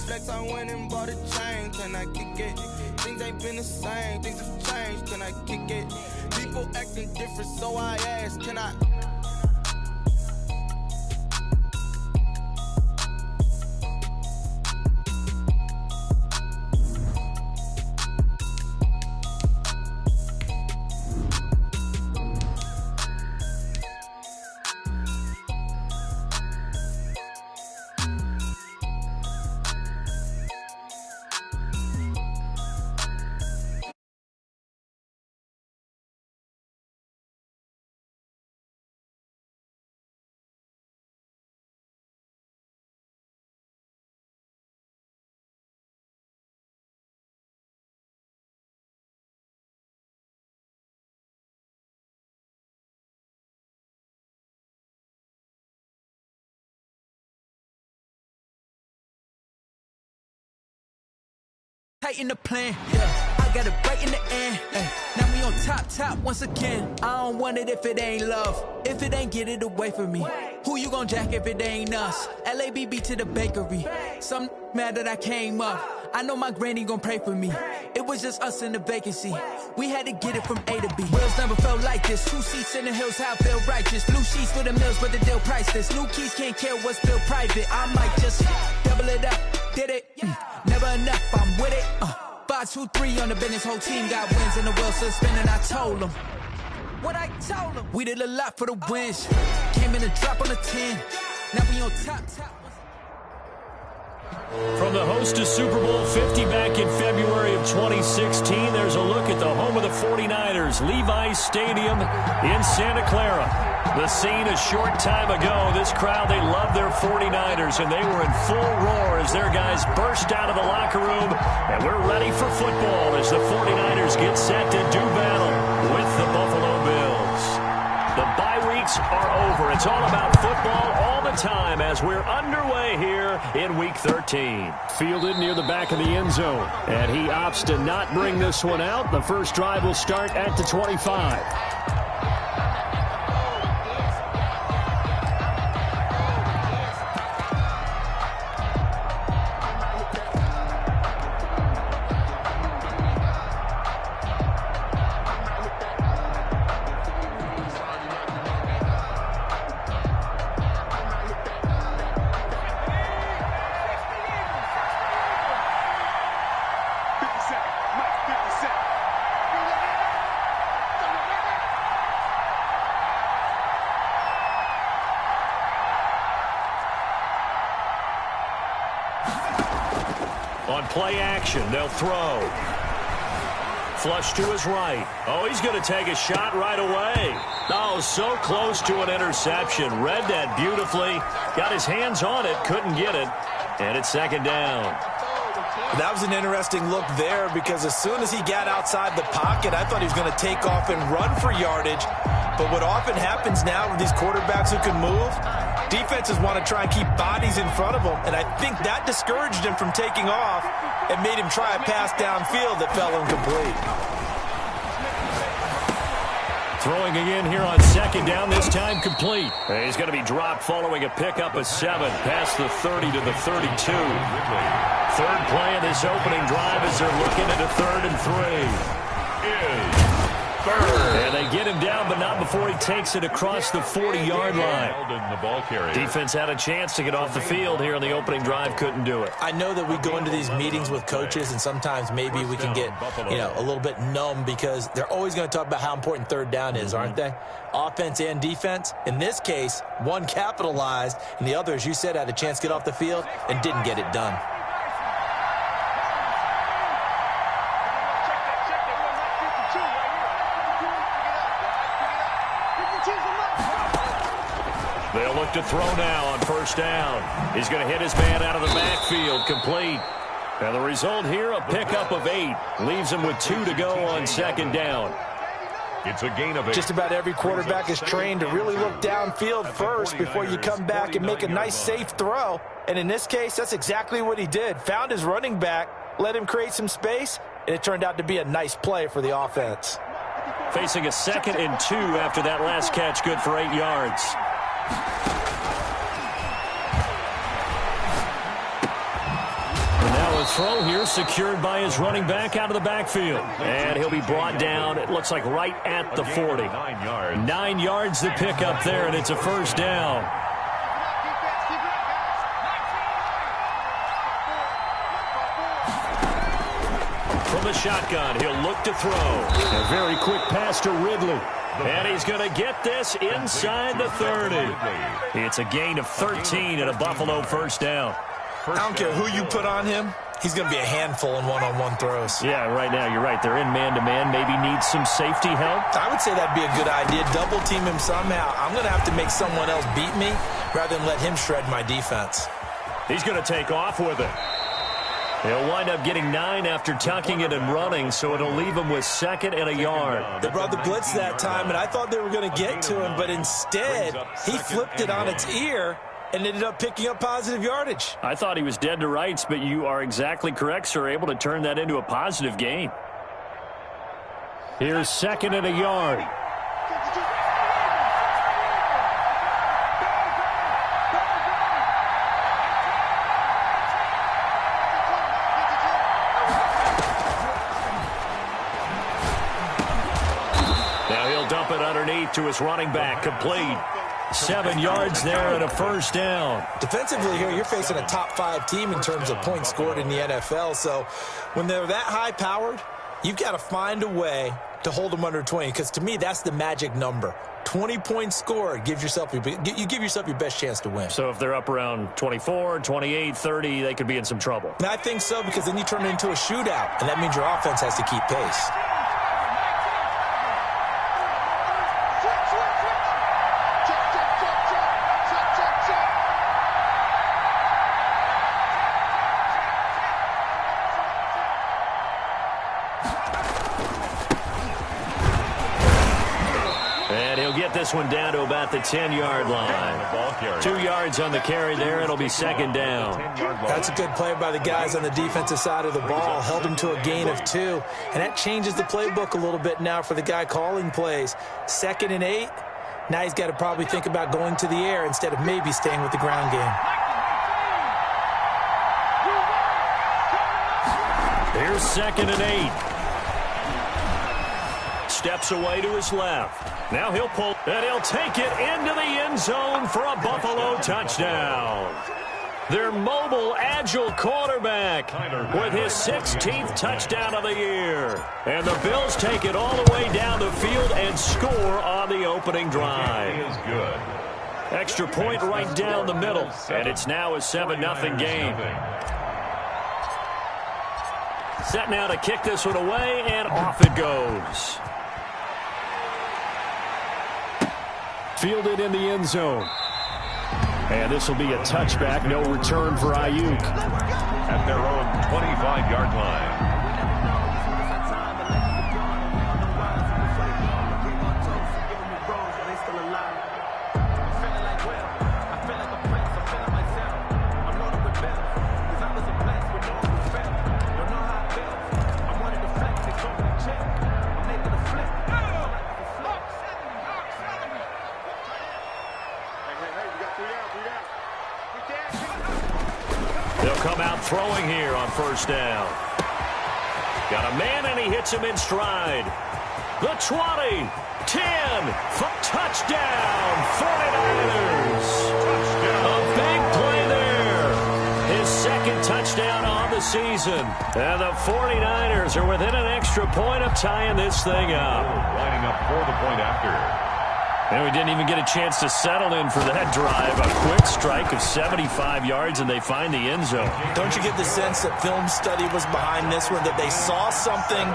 flex, I went and bought a chain. Can I kick it? Things ain't been the same, things have changed. Can I kick it? People acting different, so I asked, can I? Tighten the plan, yeah. I got it right in the end. Now we on top once again. I don't want it if it ain't love. If it ain't, get it away from me. Who you gon' jack if it ain't us? LABB to the bakery. Some mad that I came up. I know my granny gon' pray for me. It was just us in the vacancy. We had to get it from A to B. Wheels never felt like this. 2 seats in the hills, how I feel righteous. Blue sheets for the mills, but the deal priceless. New keys can't care what's still private. I might just double it up. Did it? Never enough, I'm with it. 5, 2, 3 on the business, whole team got wins and the wheels still spinning. I told them what I told them. We did a lot for the wins. Came in a drop on the 10. Now we on top. From the host to Super Bowl 50 back in February of 2016, there's a look at the home of the 49ers, Levi's Stadium in Santa Clara. The scene a short time ago. This crowd, they love their 49ers, and they were in full roar as their guys burst out of the locker room. And we're ready for football as the 49ers get set to do battle with the Buffalo Bills. The bye weeks are over. It's all about football all the time as we're underway here in Week 13. Fielded near the back of the end zone, and he opts to not bring this one out. The first drive will start at the 25. On play action, they'll throw. Flush to his right. Oh, he's going to take a shot right away. Oh, so close to an interception. Read that beautifully. Got his hands on it, couldn't get it. And it's second down. That was an interesting look there because as soon as he got outside the pocket, I thought he was going to take off and run for yardage. But what often happens now with these quarterbacks who can move, defenses want to try and keep bodies in front of them, and I think that discouraged him from taking off and made him try a pass downfield that fell incomplete. Throwing again here on second down, this time complete. And he's going to be dropped following a pickup of 7 past the 30 to the 32. Third play of this opening drive as they're looking at a 3rd and 3. And they get him down, but not before he takes it across the 40-yard line. Defense had a chance to get off the field here in the opening drive, couldn't do it. I know that we go into these meetings with coaches, and sometimes maybe we can get, a little bit numb because they're always going to talk about how important third down is, aren't they? Offense and defense. In this case, one capitalized, and the other, as you said, had a chance to get off the field and didn't get it done. They'll look to throw now on first down. He's going to hit his man out of the backfield, complete. And the result here, a pickup of 8. Leaves him with 2 to go on second down. It's a gain of 8. Just about every quarterback is trained to really look downfield first before you come back and make a nice, safe throw. And in this case, that's exactly what he did. Found his running back, let him create some space, and it turned out to be a nice play for the offense. Facing a 2nd and 2 after that last catch, good for 8 yards. And now a throw here secured by his running back out of the backfield. And he'll be brought down, it looks like right at the 40. 9 yards. 9 yards to pick up there, and it's a first down. From the shotgun, he'll look to throw. A very quick pass to Ridley. And he's going to get this inside the 30. It's a gain of 13 and a Buffalo first down. I don't care who you put on him. He's going to be a handful in one-on-one throws. Yeah, right now, you're right. They're in man-to-man. Maybe needs some safety help. I would say that'd be a good idea. Double team him somehow. I'm going to have to make someone else beat me rather than let him shred my defense. He's going to take off with it. He'll wind up getting 9 after tucking it and running, so it'll leave him with 2nd and a yard. They brought the blitz that time, and I thought they were going to get to him, but instead, he flipped it on its ear and ended up picking up positive yardage. I thought he was dead to rights, but you are exactly correct, sir, able to turn that into a positive gain. Here's 2nd and a yard. Dump it underneath to his running back, complete. 7 yards there and a first down. Defensively here, you're facing a top 5 team in terms of points scored in the NFL. So when they're that high-powered, you've got to find a way to hold them under 20. Because to me, that's the magic number. 20 points scored, you give yourself your best chance to win. So if they're up around 24, 28, 30, they could be in some trouble. And I think so, because then you turn it into a shootout, and that means your offense has to keep pace. This one down to about the 10-yard line. 2 yards on the carry there. It'll be 2nd down. That's a good play by the guys on the defensive side of the ball. Held him to a gain of 2. And that changes the playbook a little bit now for the guy calling plays. 2nd and 8. Now he's got to probably think about going to the air instead of maybe staying with the ground game. Here's 2nd and 8. Steps away to his left. Now he'll pull, and he'll take it into the end zone for a Buffalo touchdown. Their mobile, agile quarterback with his 16th touchdown of the year. And the Bills take it all the way down the field and score on the opening drive. Extra point right down the middle, and it's now a 7-0 game. Set now to kick this one away, and off it goes. Fielded in the end zone. And this will be a touchback. No return for Ayuk. At their own 25-yard line. Come out throwing here on first down. Got a man, and he hits him in stride. The 20, 10, touchdown, 49ers. A big play there. His 2nd touchdown on the season. And the 49ers are within an extra point of tying this thing up. Lining up for the point after. And we didn't even get a chance to settle in for that drive. A quick strike of 75 yards, and they find the end zone. Don't you get the sense that film study was behind this one, that they saw something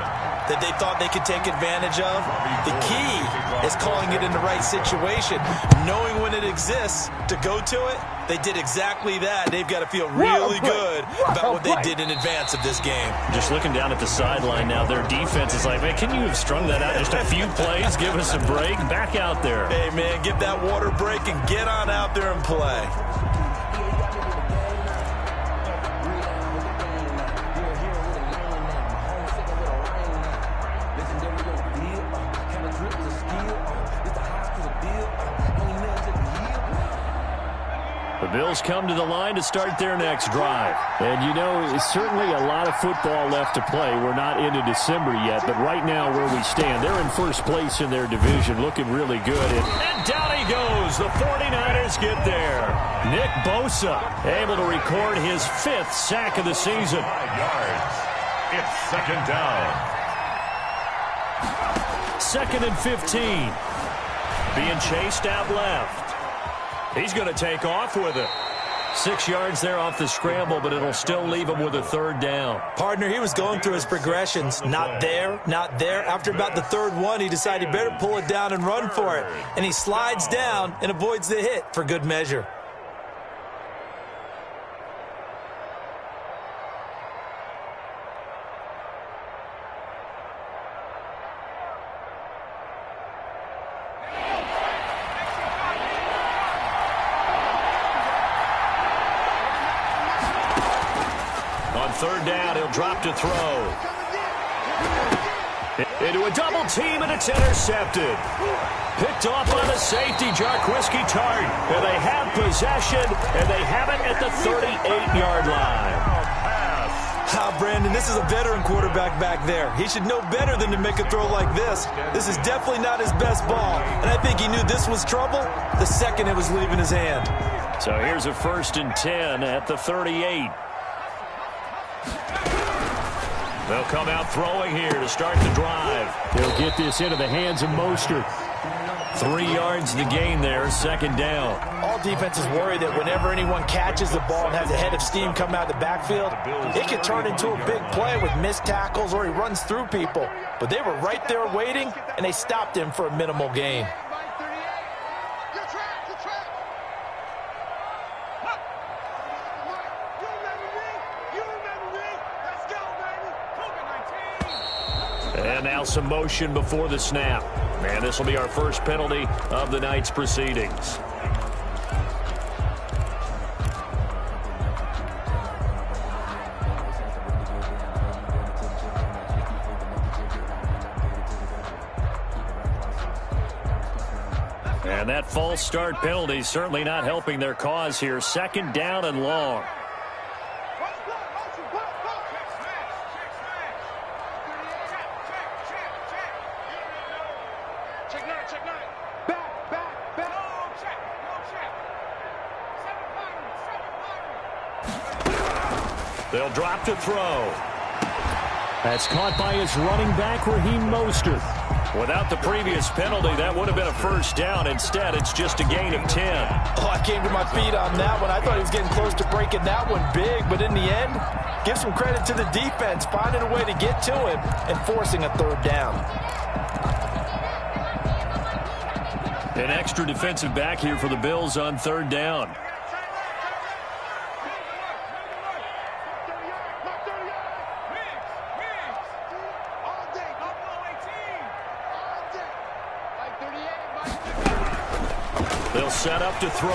that they thought they could take advantage of? The key is calling it in the right situation, knowing when it exists to go to it. They did exactly that. They've got to feel really good about what they did in advance of this game. Just looking down at the sideline now, their defense is like, man, can you have strung that out just a few plays? Give us a break. Back out there. Hey, man, give that water break and get on out there and play. The Bills come to the line to start their next drive. And, you know, it's certainly a lot of football left to play. We're not into December yet, but right now where we stand, they're in first place in their division, looking really good. And down he goes. The 49ers get there. Nick Bosa able to record his 5th sack of the season. 5 yards. It's second down. 2nd and 15. Being chased out left. He's going to take off with it. 6 yards there off the scramble, but it'll still leave him with a 3rd down. Partner, he was going through his progressions. Not there, not there. After about the 3rd one, he decided he better pull it down and run for it. And he slides down and avoids the hit for good measure. On 3rd down, he'll drop to throw. Into a double team, and it's intercepted. Picked off by the safety, Jarquiski Tart. And they have possession, and they have it at the 38-yard line. Brandon, this is a veteran quarterback back there. He should know better than to make a throw like this. This is definitely not his best ball, and I think he knew this was trouble the second it was leaving his hand. So here's a 1st and 10 at the 38. They'll come out throwing here to start the drive. They'll get this into the hands of Mostert. 3 yards the gain there, 2nd down. All defenses worry that whenever anyone catches the ball and has a head of steam come out of the backfield, it can turn into a big play with missed tackles or he runs through people. But they were right there waiting, and they stopped him for a minimal gain. And now some motion before the snap. And this will be our first penalty of the night's proceedings. And that false start penalty certainly not helping their cause here. 2nd down and long. They'll drop to throw. That's caught by his running back, Raheem Mostert. Without the previous penalty, that would have been a 1st down. Instead, it's just a gain of 10. Oh, I came to my feet on that one. I thought he was getting close to breaking that one big, but in the end, give some credit to the defense, finding a way to get to him and forcing a 3rd down. An extra defensive back here for the Bills on 3rd down. They'll set up to throw.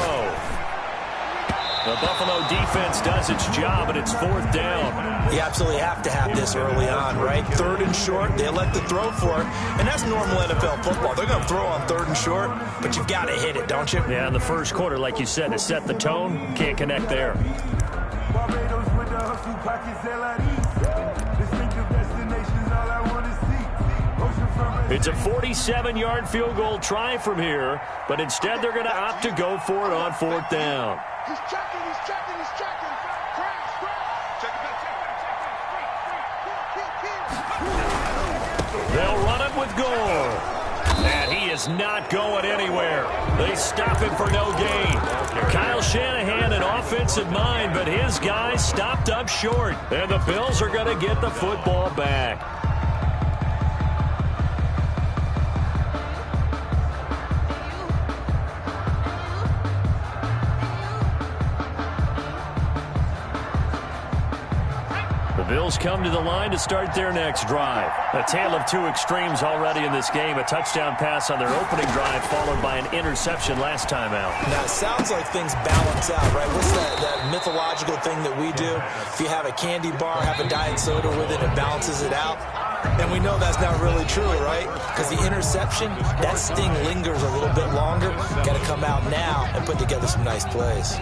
The Buffalo defense does its job, and it's 4th down. You absolutely have to have this early on, right? 3rd and short, they elect to throw for it, and that's normal NFL football. They're going to throw on 3rd and short, but you've got to hit it, don't you? Yeah, in the first quarter, like you said, to set the tone, can't connect there. It's a 47-yard field goal try from here, but instead they're going to opt to go for it on 4th down. He's checking, he's checking, he's checking. Crash. Check it back. They'll run it with Gore. And he is not going anywhere. They stop him for no gain. Kyle Shanahan, an offensive mind, but his guys stopped up short. And the Bills are going to get the football back. Bills come to the line to start their next drive. A tale of 2 extremes already in this game. A touchdown pass on their opening drive followed by an interception last time out. Now, it sounds like things balance out, right? What's that mythological thing that we do? If you have a candy bar, have a diet soda with it, it balances it out. And we know that's not really true, right? Because the interception, that sting lingers a little bit longer. Got to come out now and put together some nice plays.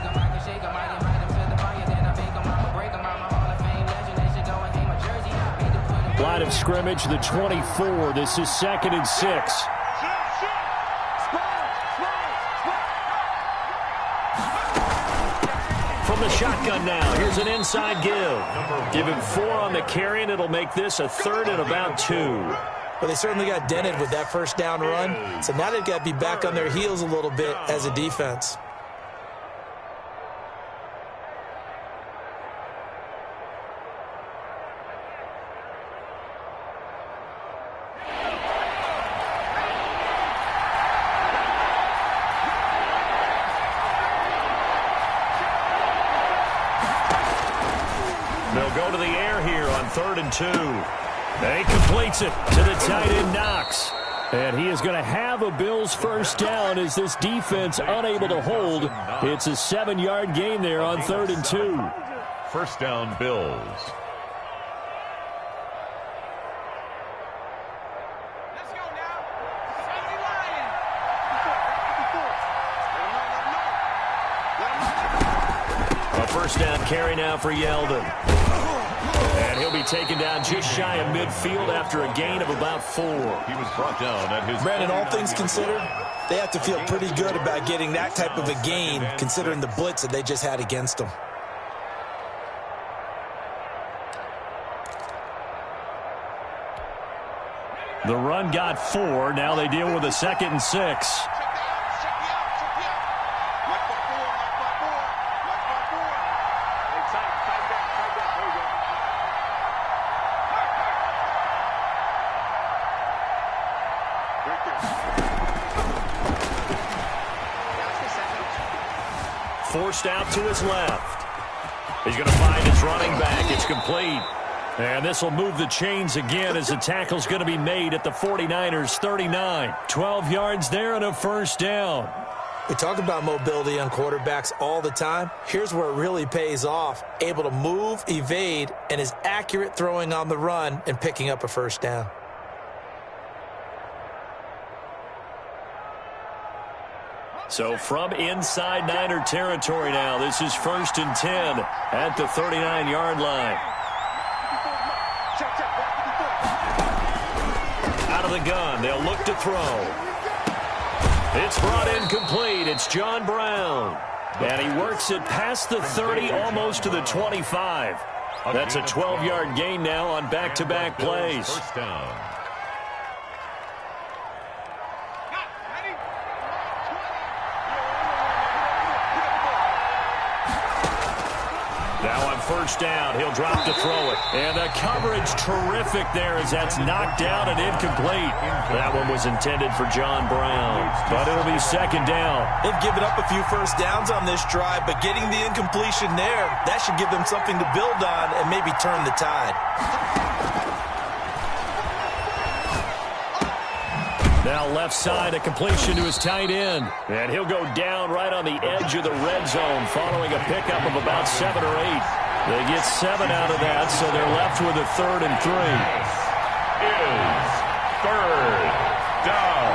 Line of scrimmage, the 24. This is 2nd and 6. From the shotgun now, here's an inside give. Give him 4 on the carry, and it'll make this a 3rd and about 2. Well, they certainly got dented with that first down run, so now they've got to be back on their heels a little bit as a defense. They'll go to the air here on 3rd and 2. He completes it to the tight end, Knox. And he is going to have a Bills first down as this defense unable to hold. It's a 7-yard gain there on 3rd and 2. First down, Bills. Let's go now. 70 Lions. A first down carry now for Yeldon. And he'll be taken down just shy of midfield after a gain of about 4. He was brought down at his... Brandon, all things considered, they have to feel pretty good about getting that type of a gain, considering the blitz that they just had against them. The run got 4. Now they deal with a 2nd and 6. Forced out to his left. He's going to find his running back. It's complete. And this will move the chains again as the tackle's going to be made at the 49ers 39. 12 yards there and a first down. We talk about mobility on quarterbacks all the time. Here's where it really pays off. Able to move, evade, and is accurate throwing on the run and picking up a first down. So from inside Niner territory now, this is 1st and 10 at the 39-yard line. Out of the gun, they'll look to throw. It's brought in complete. It's John Brown. And he works it past the 30, almost to the 25. That's a 12-yard gain now on back-to-back plays. First down. Now on first down, he'll drop to throw it. And the coverage terrific there as that's knocked down and incomplete. That one was intended for John Brown, but it'll be 2nd down. They've given up a few first downs on this drive, but getting the incompletion there, that should give them something to build on and maybe turn the tide. Now left side, a completion to his tight end. And he'll go down right on the edge of the red zone following a pickup of about 7 or 8. They get 7 out of that, so they're left with a 3rd and 3. Is 3rd down.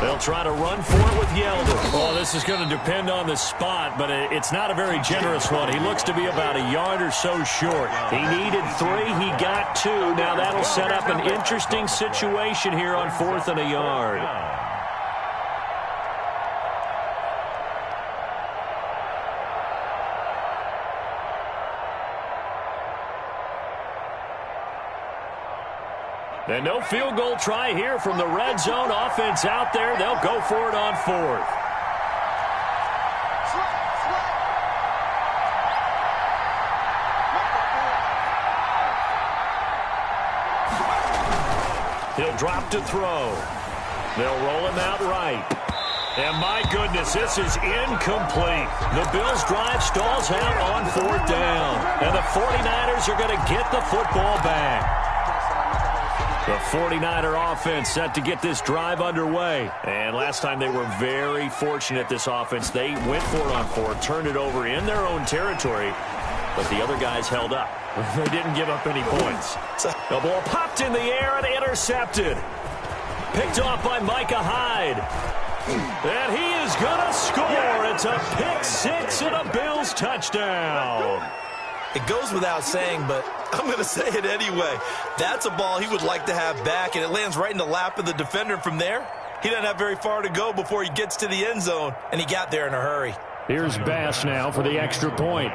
They'll try to run for it with Yeldon. Oh, this is going to depend on the spot, but it's not a very generous one. He looks to be about a yard or so short. He needed 3. He got 2. Now that'll set up an interesting situation here on 4th and a yard. And no field goal try here from the red zone. Offense out there. They'll go for it on 4th. He'll drop to throw. They'll roll him out right. And my goodness, this is incomplete. The Bills' drive stalls out on 4th down. And the 49ers are going to get the football back. The 49er offense set to get this drive underway. And last time they were very fortunate, this offense. They went for it on 4, turned it over in their own territory, but the other guys held up. They didn't give up any points. The ball popped in the air and intercepted. Picked off by Micah Hyde. And he is going to score. It's a pick 6 and a Bills touchdown. It goes without saying, but I'm going to say it anyway. That's a ball he would like to have back, and it lands right in the lap of the defender from there. He doesn't have very far to go before he gets to the end zone, and he got there in a hurry. Here's Bass now for the extra point.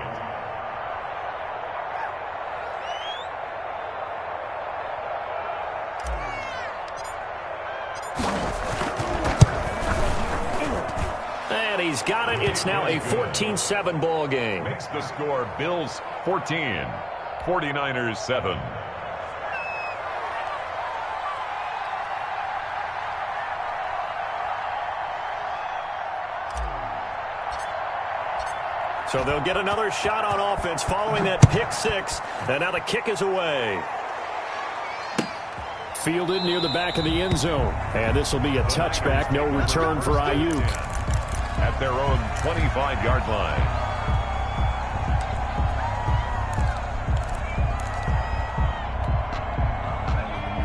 And he's got it. It's now a 14-7 ball game. Makes the score Bills 14, 49ers 7. So they'll get another shot on offense following that pick 6. And now the kick is away. Fielded near the back of the end zone. And this will be a touchback. No return for Ayuk. At their own 25-yard line.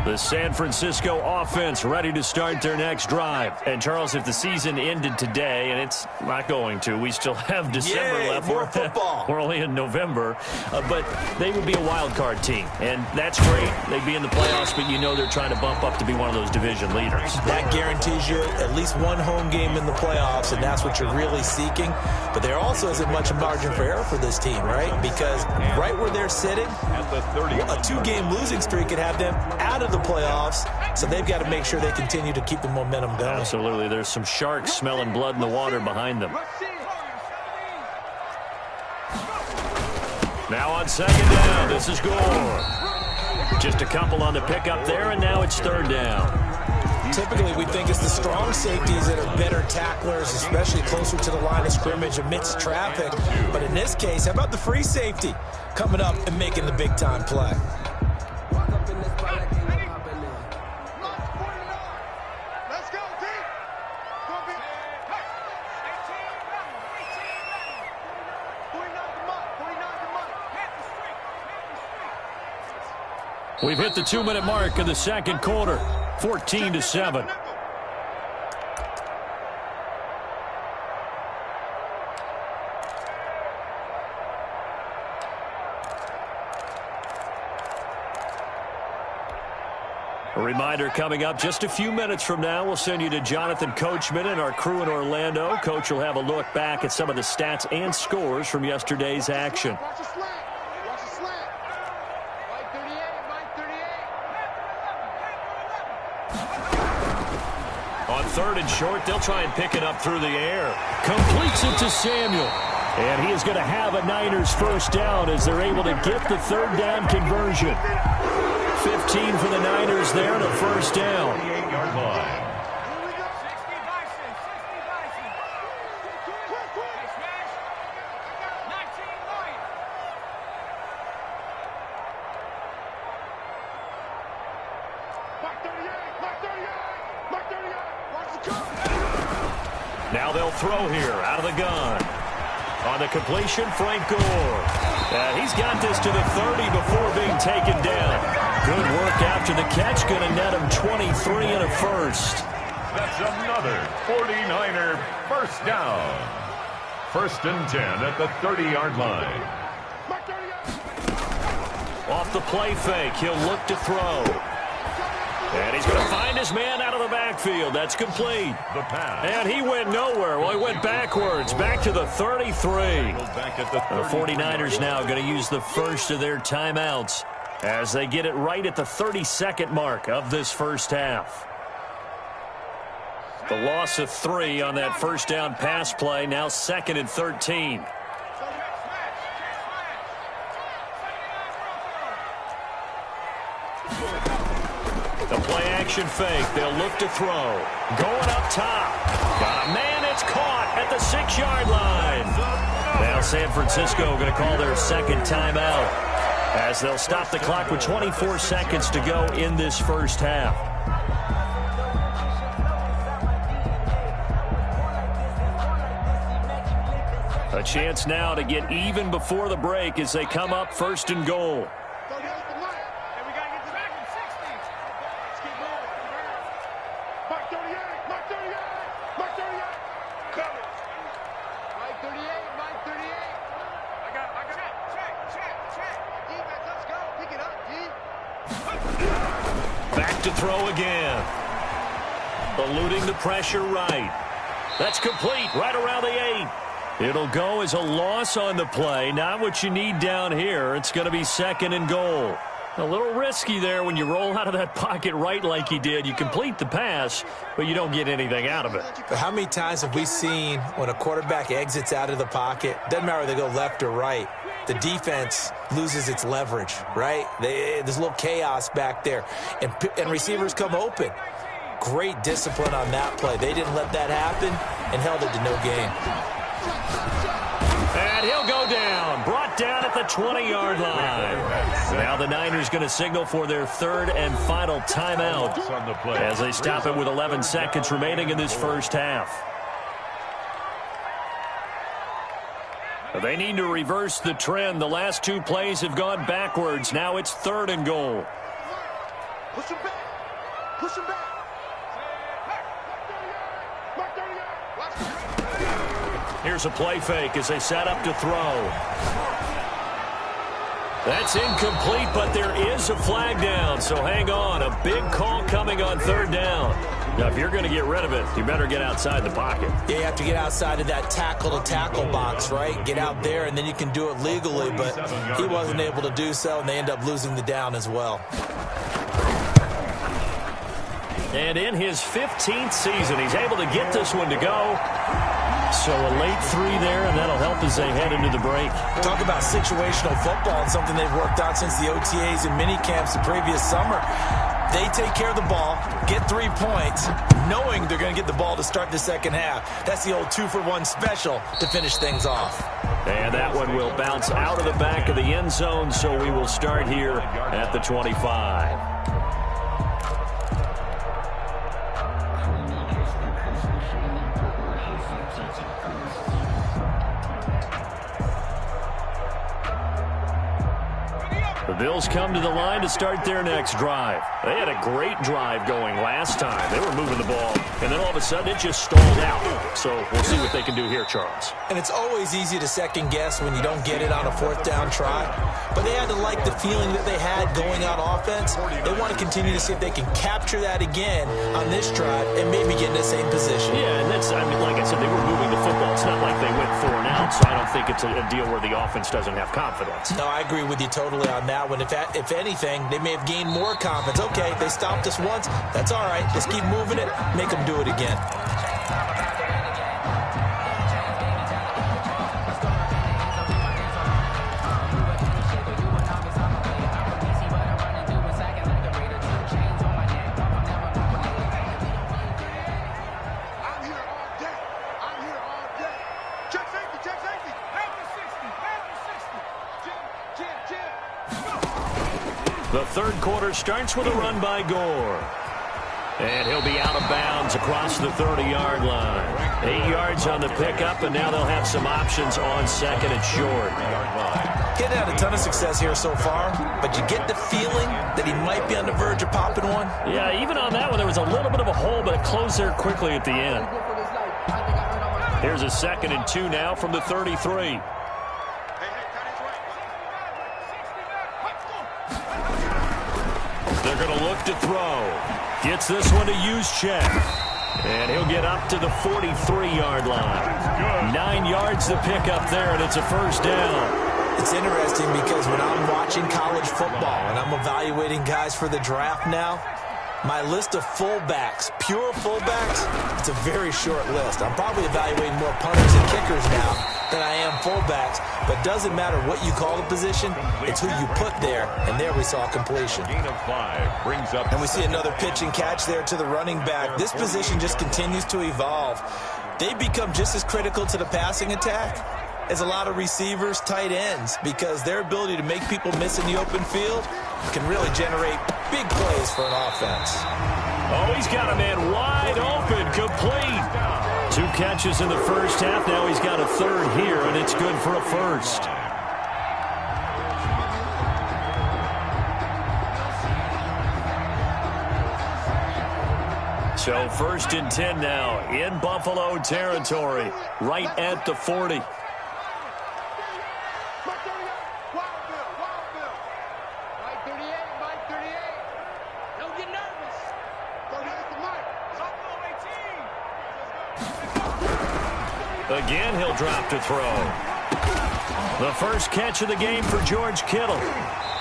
The San Francisco offense ready to start their next drive. And, Charles, if the season ended today, and it's not going to, we still have December left. More football. We're only in November. But they would be a wild card team. And that's great. They'd be in the playoffs, but you know they're trying to bump up to be one of those division leaders. That guarantees you at least one home game in the playoffs, and that's what you're really seeking. But there also isn't much margin for error for this team, right? Because right where they're sitting, a 2-game losing streak could have them out of the playoffs, so they've got to make sure they continue to keep the momentum going. Absolutely. There's some sharks smelling blood in the water behind them. Now on second down, this is Gore. Just a couple on the pickup there, and now it's third down. Typically, we think it's the strong safeties that are better tacklers, especially closer to the line of scrimmage amidst traffic. But in this case, how about the free safety coming up and making the big-time play? We've hit the 2-minute mark of the second quarter, 14-7. A reminder coming up just a few minutes from now, we'll send you to Jonathan Coachman and our crew in Orlando. Coach will have a look back at some of the stats and scores from yesterday's action. On third and short, they'll try and pick it up through the air. Completes it to Samuel. And he is going to have a Niners first down as they're able to get the third down conversion. 15 for the Niners there and a first down. 28-yard line. Now they'll throw here out of the gun. On the completion, Frank Gore. He's got this to the 30 before being taken down. Good work after the catch. Going to net him 23 and a first. That's another 49er first down. First and 10 at the 30-yard line. Off the play fake, he'll look to throw. And he's going to find his man out of the backfield. That's complete. The pass. And he went nowhere. Well, he went backwards, back to the 33. Back at the 49ers now going to use the first of their timeouts as they get it right at the 32nd mark of this first half. The loss of 3 on that first down pass play, now 2nd and 13. The play-action fake. They'll look to throw. Going up top. Got a man. It's caught at the 6-yard line. Now San Francisco going to call their second timeout. as they'll stop the clock with 24 seconds to go in this first half. A chance now to get even before the break as they come up first and goal. Back to throw again. Eluding the pressure right. That's complete right around the 8. It'll go as a loss on the play. Not what you need down here. It's going to be second and goal. A little risky there when you roll out of that pocket right like he did. You complete the pass, but you don't get anything out of it. But how many times have we seen when a quarterback exits out of the pocket, doesn't matter whether they go left or right, the defense loses its leverage, right? There's a little chaos back there, and receivers come open. Great discipline on that play. They didn't let that happen and held it to no gain. And he'll go down. Brought down at the 20-yard line. Now the Niners going to signal for their third and final timeout as they stop it with 11 seconds remaining in this first half. They need to reverse the trend. The last two plays have gone backwards. Now it's third and goal. Push him back. Push him back. Here's a play fake as they set up to throw. That's incomplete, but there is a flag down, so hang on. A big call coming on third down. Now, if you're going to get rid of it, you better get outside the pocket. Yeah, you have to get outside of that tackle-to-tackle box, right? Get out there, and then you can do it legally, but he wasn't able to do so, and they end up losing the down as well. And in his 15th season, he's able to get this one to go. So a late 3 there, and that'll help as they head into the break. Talk about situational football and something they've worked on since the OTAs and mini camps the previous summer. They take care of the ball, get 3 points, knowing they're going to get the ball to start the second half. That's the old 2-for-1 special to finish things off. And that one will bounce out of the back of the end zone, so we will start here at the 25. The Bills come to the line to start their next drive. They had a great drive going last time. They were moving the ball, and then all of a sudden it just stalled out. So we'll see what they can do here, Charles. And it's always easy to second guess when you don't get it on a fourth down try. But they had to like the feeling that they had going on offense. They want to continue to see if they can capture that again on this drive and maybe get in the same position. Yeah, and that's, I mean, like I said, they were moving the football. It's not like they went 4 and out, so I don't think it's a deal where the offense doesn't have confidence. No, I agree with you totally on that one. If anything, they may have gained more confidence. Okay, they stopped us once. That's all right. Just keep moving it. Make them do it again. The third quarter starts with a run by Gore. And he'll be out of bounds across the 30-yard line. 8 yards on the pickup, and now they'll have some options on second and short. Getting had a ton of success here so far, but you get the feeling that he might be on the verge of popping one. Yeah, even on that one, there was a little bit of a hole, but it closed there quickly at the end. Here's a 2nd and 2 now from the 33. They're going to look to throw. Gets this one to Juszczyk. And he'll get up to the 43-yard line. 9 yards to pick up there, and it's a first down. It's interesting because when I'm watching college football and I'm evaluating guys for the draft now, my list of fullbacks, pure fullbacks, it's a very short list. I'm probably evaluating more punters and kickers now than I am fullbacks, but doesn't matter what you call the position, it's who you put there, and there we saw completion. Gain of 5 brings up, and we see another pitch and catch there to the running back. This position just continues to evolve. They become just as critical to the passing attack is a lot of receivers, tight ends, because their ability to make people miss in the open field can really generate big plays for an offense. Oh, he's got a man wide open, complete. 2 catches in the first half. Now he's got a third here, and it's good for a first. So 1st and 10 now in Buffalo territory, right at the 40. Again, he'll drop to throw. The first catch of the game for George Kittle.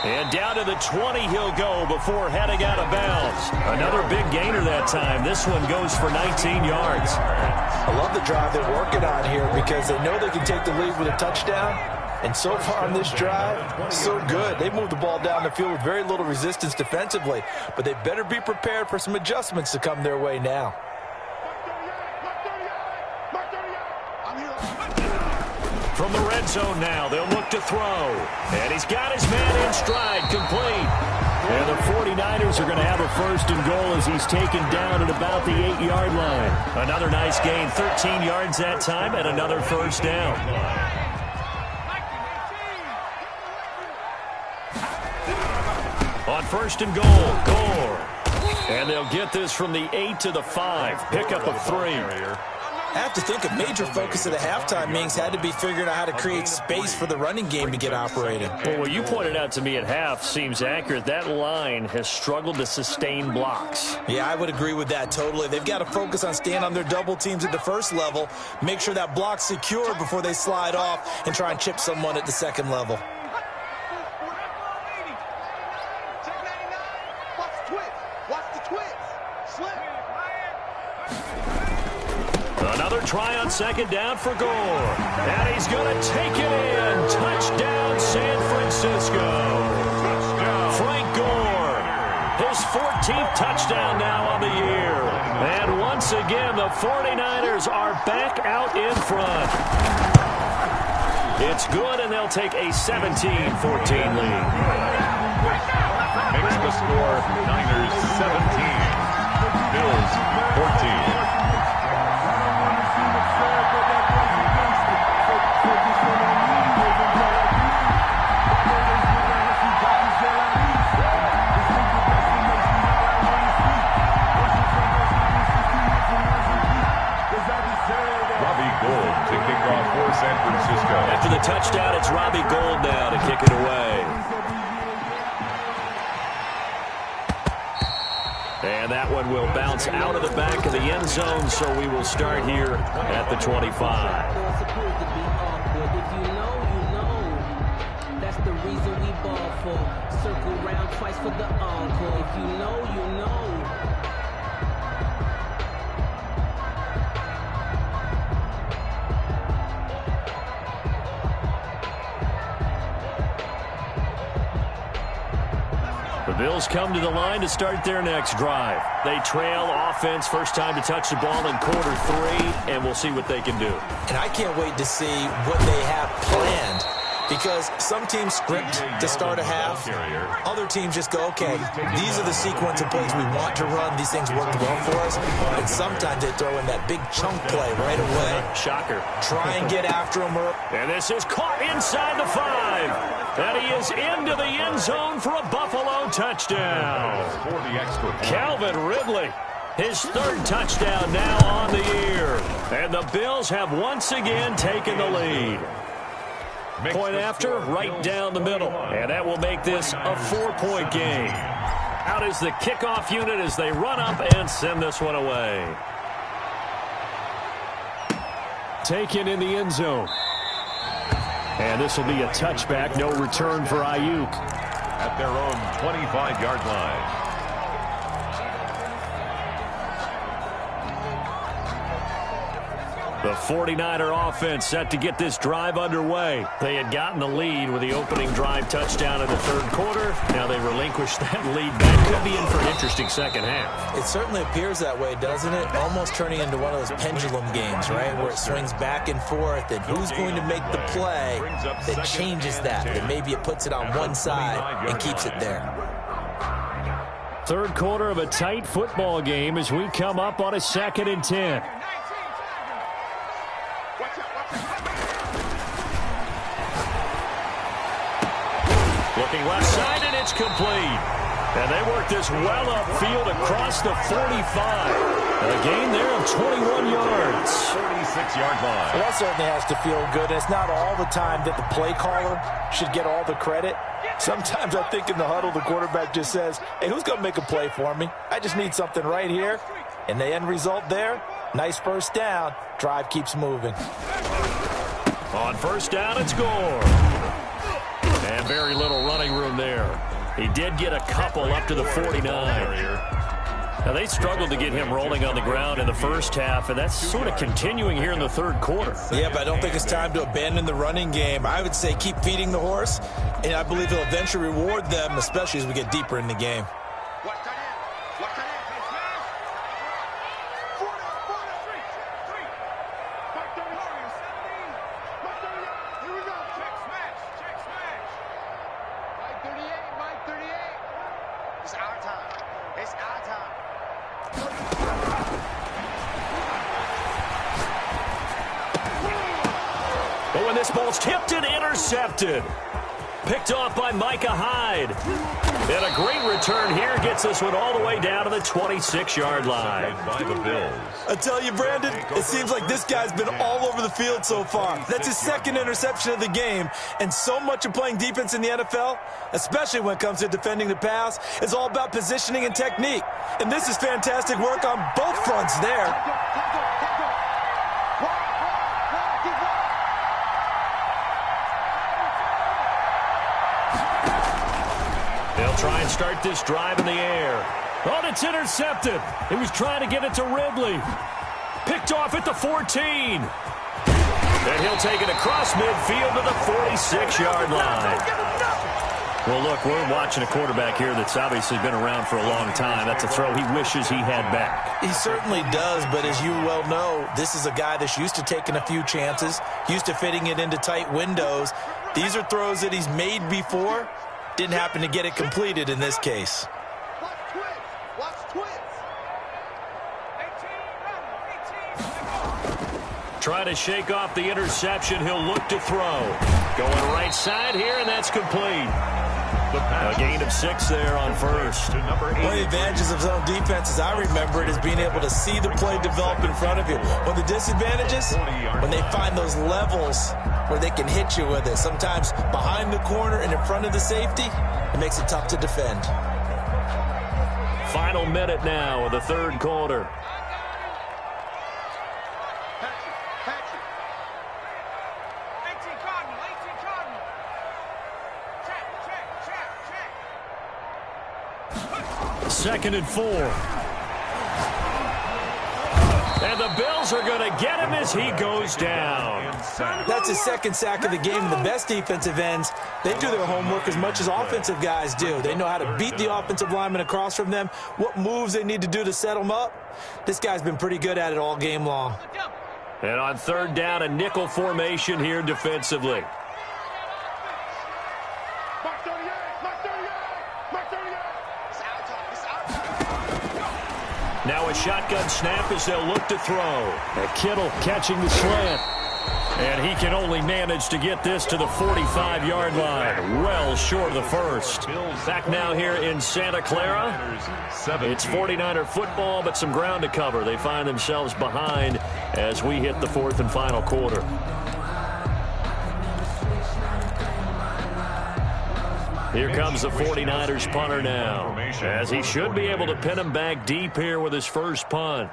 And down to the 20 he'll go before heading out of bounds. Another big gainer that time. This one goes for 19 yards. I love the drive they're working on here because they know they can take the lead with a touchdown. And so far on this drive, so good. They moved the ball down the field with very little resistance defensively. But they better be prepared for some adjustments to come their way now. From the red zone now, they'll look to throw. And he's got his man in stride, complete. And the 49ers are going to have a 1st and goal as he's taken down at about the 8-yard line. Another nice gain, 13 yards that time, and another first down. On 1st and goal, Gore. And they'll get this from the 8 to the 5. Pickup of 3. I have to think a major focus of the halftime meetings had to be figuring out how to create space for the running game to get operating. Well, what you pointed out to me at half seems accurate. That line has struggled to sustain blocks. Yeah, I would agree with that totally. They've got to focus on staying on their double teams at the first level, make sure that block's secure before they slide off and try and chip someone at the second level. Another try on 2nd down for Gore. And he's going to take it in. Touchdown, San Francisco. Frank Gore, his 14th touchdown now on the year. And once again, the 49ers are back out in front. It's good, and they'll take a 17-14 lead. Makes the score Niners 17, Bills 14. San Francisco. After the touchdown, it's Robbie Gould now to kick it away. And that one will bounce out of the back of the end zone, so we will start here at the 25. If you know, you know. That's the reason we ball for. Circle round twice for the encore. If you know, you know. The Bills come to the line to start their next drive. They trail offense, first time to touch the ball in quarter 3, and we'll see what they can do. And I can't wait to see what they have planned, because some teams script to start a half. Other teams just go, okay, these are the sequence of plays we want to run. These things worked well for us. And sometimes they throw in that big chunk play right away. Shocker. Try and get after them. And this is caught inside the 5. And he is into the end zone for a Buffalo touchdown. Calvin Ridley, his 3rd touchdown now on the year. And the Bills have once again taken the lead. Point after, right down the middle. And that will make this a 4-point game. Out is the kickoff unit as they run up and send this one away. Taken in the end zone. And this will be a touchback, no return for Ayuk. At their own 25-yard line. The 49er offense set to get this drive underway. They had gotten the lead with the opening drive touchdown in the third quarter. Now they relinquished that lead. That could be in for an interesting second half. It certainly appears that way, doesn't it? Almost turning into one of those pendulum games, right, where it swings back and forth, and who's going to make the play that changes that? And maybe it puts it on one side and keeps it there. Third quarter of a tight football game as we come up on a 2nd and 10. Looking left side, and it's complete. And they work this well upfield across the 45. A gain there of 21 yards. 36-yard line. Well, that certainly has to feel good. And it's not all the time that the play caller should get all the credit. Sometimes I think in the huddle, the quarterback just says, hey, who's going to make a play for me? I just need something right here. And the end result there, nice first down. Drive keeps moving. On first down, it's Gore. And very little running room there. He did get a couple up to the 49. Now, they struggled to get him rolling on the ground in the first half, and that's sort of continuing here in the third quarter. Yeah, but I don't think it's time to abandon the running game. I would say keep feeding the horse, and I believe he'll eventually reward them, especially as we get deeper in the game. But when this ball's tipped and intercepted. Picked off by Micah Hyde. And a great return here gets this one all the way down to the 26-yard line. By the Bills. I tell you, Brandon, it seems like this guy's been all over the field so far. That's his second interception of the game. And so much of playing defense in the NFL, especially when it comes to defending the pass, is all about positioning and technique. And this is fantastic work on both fronts there. They'll try and start this drive in the air. Oh, it's intercepted. He was trying to get it to Ridley. Picked off at the 14. And he'll take it across midfield to the 46-yard line. Well, look, we're watching a quarterback here that's obviously been around for a long time. That's a throw he wishes he had back. He certainly does, but as you well know, this is a guy that's used to taking a few chances, used to fitting it into tight windows. These are throws that he's made before. Didn't happen to get it completed in this case. Trying to shake off the interception. He'll look to throw. Going right side here, and that's complete. A gain of 6 there on first. One of the advantages of zone defense, as I remember it, is being able to see the play develop in front of you. One of the disadvantages, when they find those levels where they can hit you with it. Sometimes behind the corner and in front of the safety, it makes it tough to defend. Final minute now of the third quarter. Second and 4. And the Bills are going to get him as he goes down. That's his second sack of the game. The best defensive ends, they do their homework as much as offensive guys do. They know how to beat the offensive lineman across from them, what moves they need to do to set them up. This guy's been pretty good at it all game long. And on third down, a nickel formation here defensively. Now a shotgun snap as they'll look to throw. And Kittle catching the slant. And he can only manage to get this to the 45-yard line. Well short of the first. Back now here in Santa Clara. It's 49er football, but some ground to cover. They find themselves behind as we hit the fourth and final quarter. Here comes the 49ers punter now, as he should be able to pin him back deep here with his first punt.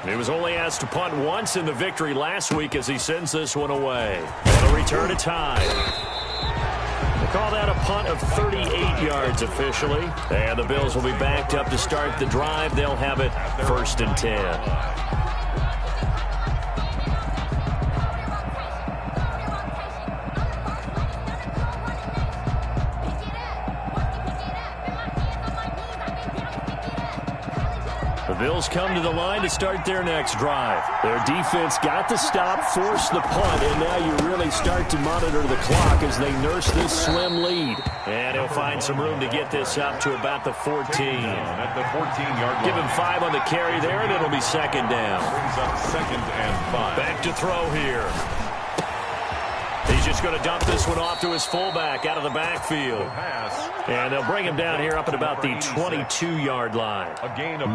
He was only asked to punt once in the victory last week as he sends this one away. And a return to tie. Call that a punt of 38 yards officially. And the Bills will be backed up to start the drive. They'll have it 1st and 10. The Bills come to the line to start their next drive. Their defense got the stop, forced the punt, and now you really start to monitor the clock as they nurse this slim lead. And he'll find some room to get this up to about the 14. At the 14-yard line. Give him 5 on the carry there, and it'll be 2nd down. Brings up 2nd and 5. Back to throw here. He's just going to dump this one off to his fullback out of the backfield. And they'll bring him down here up at about the 22-yard line.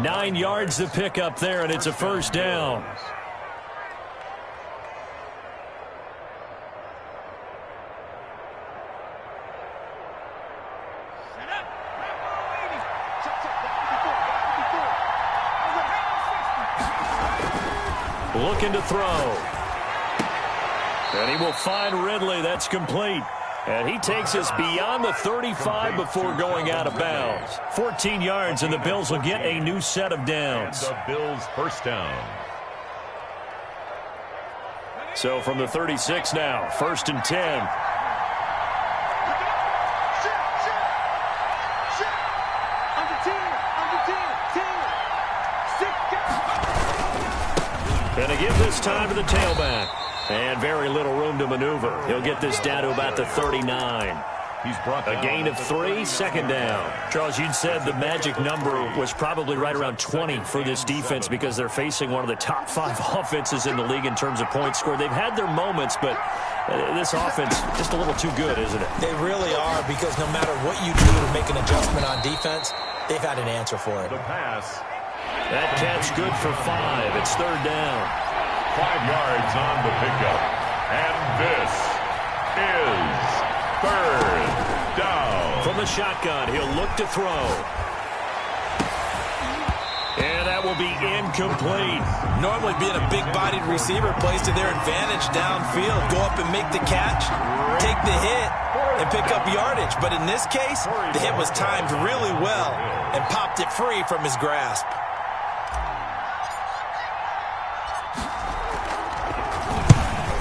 9 yards to pick up there, and it's a 1st down. Looking to throw. And he will find Ridley. That's complete. And he takes us beyond the 35 before going out of bounds. 14 yards, and the Bills will get a new set of downs. And the Bills' 1st down. So from the 36 now, 1st and 10. And to give this time to the tailback. And very little room to maneuver. He'll get this down to about the 39. He's brought a gain of 3, 2nd down. Charles, you'd said the magic number was probably right around 20 for this defense because they're facing one of the top 5 offenses in the league in terms of points scored. They've had their moments, but this offense just a little too good, isn't it? They really are, because no matter what you do to make an adjustment on defense, they've had an answer for it. The pass. That catch good for 5. It's 3rd down. 5 yards on the pickup. And this is 3rd down. From the shotgun, he'll look to throw. And that will be incomplete. Normally being a big-bodied receiver plays to their advantage downfield. Go up and make the catch, take the hit, and pick up yardage. But in this case, the hit was timed really well and popped it free from his grasp.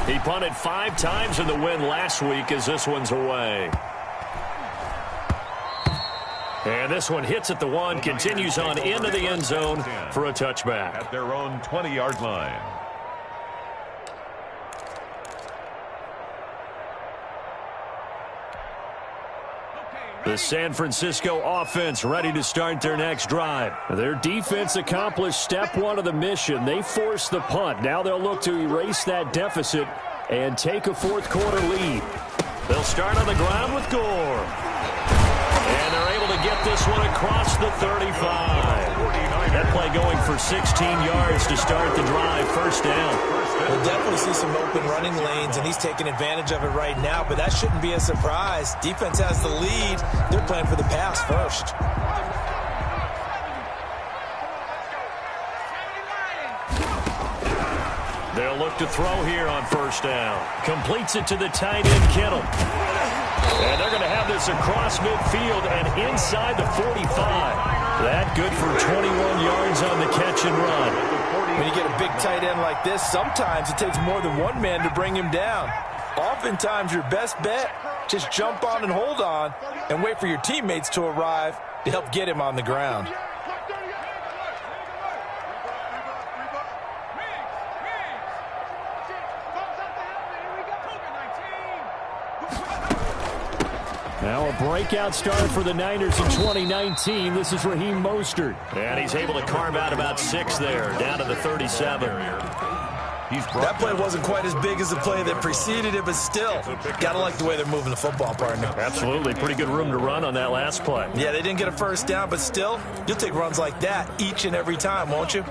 He punted 5 times in the win last week as this one's away. And this one hits at the 1, continues on into the end zone for a touchback. At their own 20-yard line. The San Francisco offense ready to start their next drive. Their defense accomplished step 1 of the mission. They forced the punt. Now they'll look to erase that deficit and take a 4th quarter lead. They'll start on the ground with Gore. And they're able to get this one across the 35. That play going for 16 yards to start the drive. 1st down. We'll definitely see some open running lanes, and he's taking advantage of it right now, but that shouldn't be a surprise. Defense has the lead. They're playing for the pass first. They'll look to throw here on 1st down. Completes it to the tight end, Kittle. And they're going to have this across midfield and inside the 45. That good for 21 yards on the catch and run. When you get a big tight end like this, sometimes it takes more than one man to bring him down. Oftentimes, your best bet, just jump on and hold on and wait for your teammates to arrive to help get him on the ground. Now a breakout start for the Niners in 2019. This is Raheem Mostert. And he's able to carve out about 6 there, down to the 37. That play wasn't quite as big as the play that preceded it, but still, gotta like the way they're moving the football, partner. Absolutely. Pretty good room to run on that last play. Yeah, they didn't get a 1st down, but still, you'll take runs like that each and every time, won't you?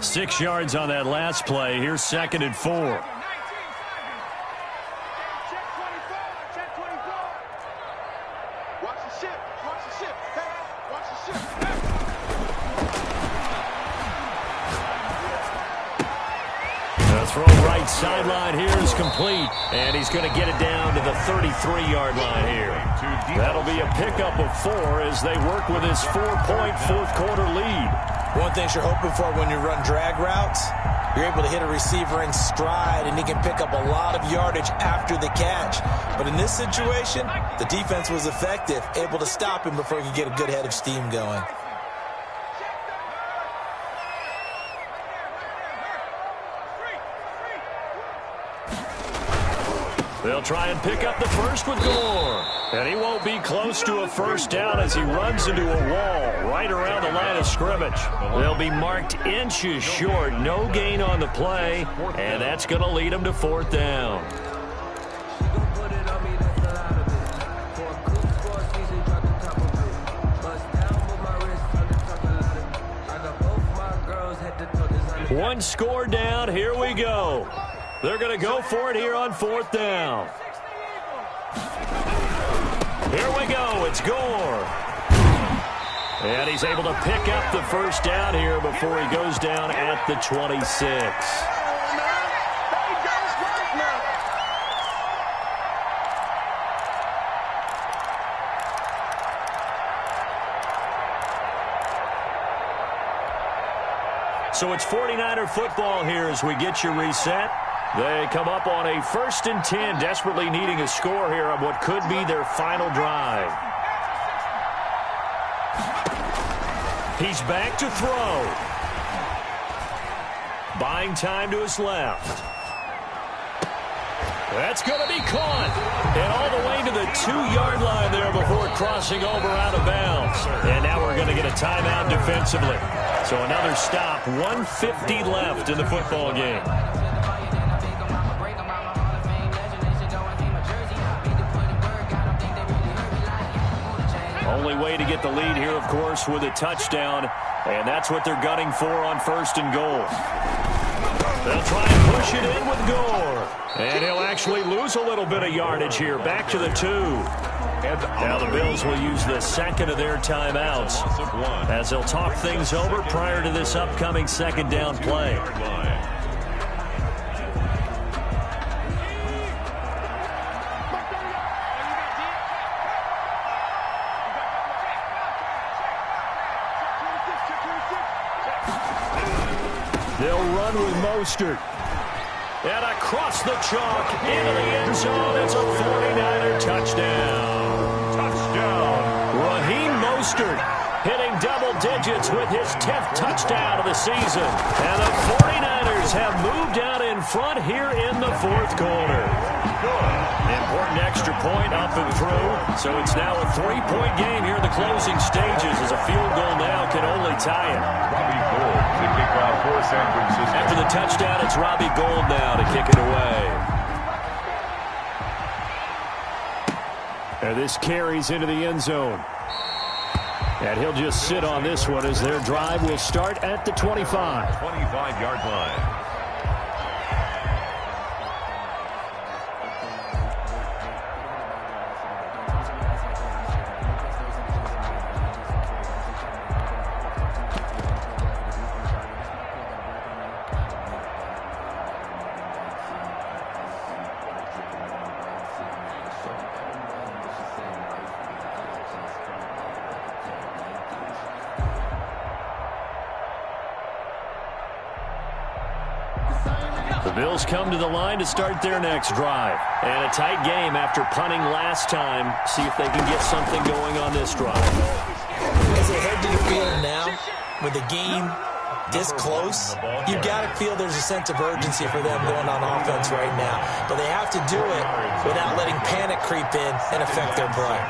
6 yards on that last play. Here's 2nd and 4. throw right sideline here is complete, and he's going to get it down to the 33-yard line here. That'll be a pickup of 4 as they work with his 4-point fourth-quarter lead. One thing you're hoping for when you run drag routes, you're able to hit a receiver in stride, and he can pick up a lot of yardage after the catch. But in this situation, the defense was effective, able to stop him before he could get a good head of steam going. They'll try and pick up the first with Gore. And he won't be close to a first down as he runs into a wall right around the line of scrimmage. They'll be marked inches short. No gain on the play, and that's going to lead them to 4th down. One score down. Here we go. They're going to go for it here on 4th down. Here we go. It's Gore. And he's able to pick up the first down here before he goes down at the 26. So it's 49er football here as we get you reset. They come up on a 1st and 10, desperately needing a score here on what could be their final drive. He's back to throw. Buying time to his left. That's going to be caught. And all the way to the 2-yard line there before crossing over out of bounds. And now we're going to get a timeout defensively. So another stop, 1:50 left in the football game. Only way to get the lead here, of course, with a touchdown, and that's what they're gunning for on 1st and goal. They'll try and push it in with Gore, and he'll actually lose a little bit of yardage here, back to the 2. Now the Bills will use the second of their timeouts as they'll talk things over prior to this upcoming 2nd down play. They'll run with Mostert. And across the chalk into the end zone. It's a 49er touchdown. Raheem Mostert hitting double digits with his 10th touchdown of the season. And the 49ers have moved out in front here in the 4th quarter. Important extra point up and through. So it's now a 3-point game here in the closing stages as a field goal now can only tie it. Robbie Gould to kick off for San Francisco. After the touchdown, it's Robbie Gould now to kick it away. And this carries into the end zone. And he'll just sit on this one as their drive will start at the 25. 25-yard line. The Bills come to the line to start their next drive. And a tight game after punting last time. See if they can get something going on this drive. As they head to the field now, with the game this close, you've got to feel there's a sense of urgency for them going on offense right now. But they have to do it without letting panic creep in and affect their play.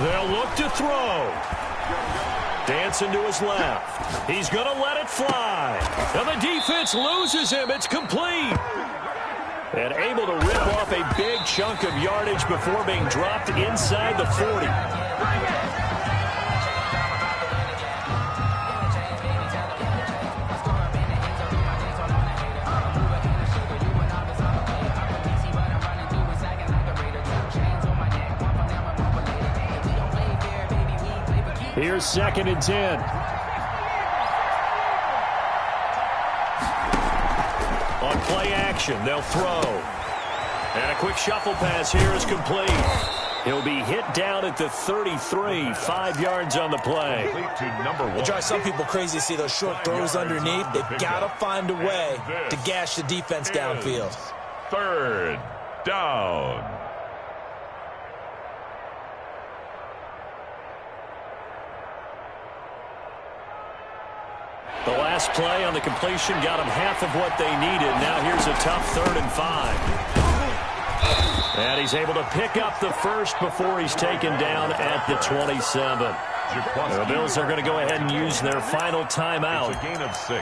They'll look to throw. Dancing to his left. He's going to let it fly. And the defense loses him. It's complete. And able to rip off a big chunk of yardage before being dropped inside the 40. Here's 2nd and 10. On play action, they'll throw. And a quick shuffle pass here is complete. He'll be hit down at the 33, 5 yards on the play. It drives some people crazy to see those short throws underneath. They've got to find a way to gash the defense downfield. 3rd down. The last play on the completion got them half of what they needed. Now here's a tough 3rd and 5. And he's able to pick up the first before he's taken down at the 27. The Bills are going to go ahead and use their final timeout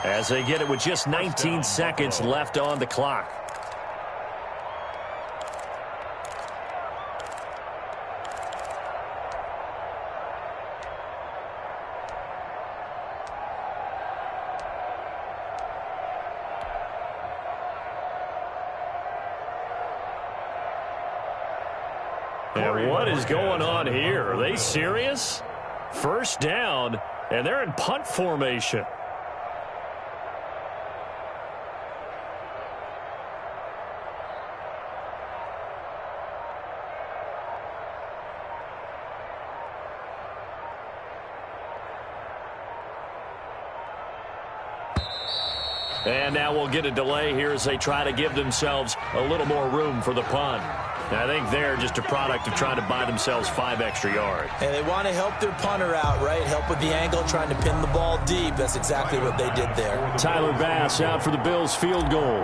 as they get it with just 19 seconds left on the clock. And what is going on here? Are they serious? 1st down, and they're in punt formation. And now we'll get a delay here as they try to give themselves a little more room for the punt. And I think they're just a product of trying to buy themselves 5 extra yards. And they want to help their punter out, right? Help with the angle, trying to pin the ball deep. That's exactly what they did there. Tyler Bass out for the Bills field goal.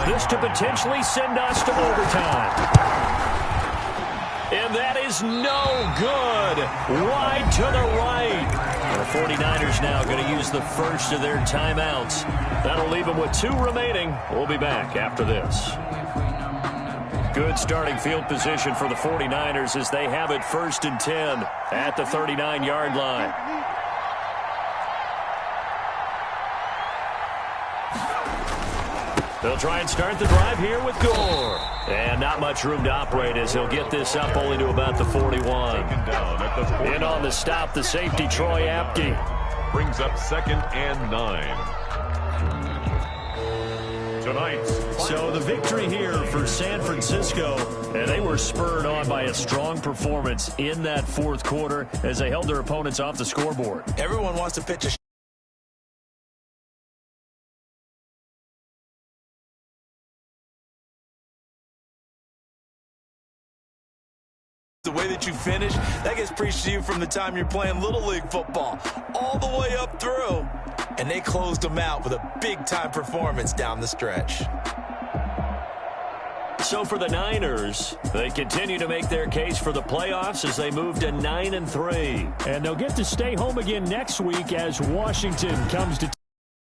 This to potentially send us to overtime. And that is no good. Wide to the right. The 49ers now going to use the first of their timeouts. That'll leave them with 2 remaining. We'll be back after this. Good starting field position for the 49ers as they have it 1st and 10 at the 39-yard line. They'll try and start the drive here with Gore. And not much room to operate as he'll get this up only to about the 41. In on the stop, the safety, Troy Apke. Brings up 2nd and 9. So the victory here for San Francisco, and they were spurred on by a strong performance in that 4th quarter as they held their opponents off the scoreboard. Everyone wants to pitch a the way that you finish, that gets preached to you from the time you're playing Little League football all the way up through. And they closed them out with a big-time performance down the stretch. So for the Niners, they continue to make their case for the playoffs as they move to 9-3. And they'll get to stay home again next week as Washington comes to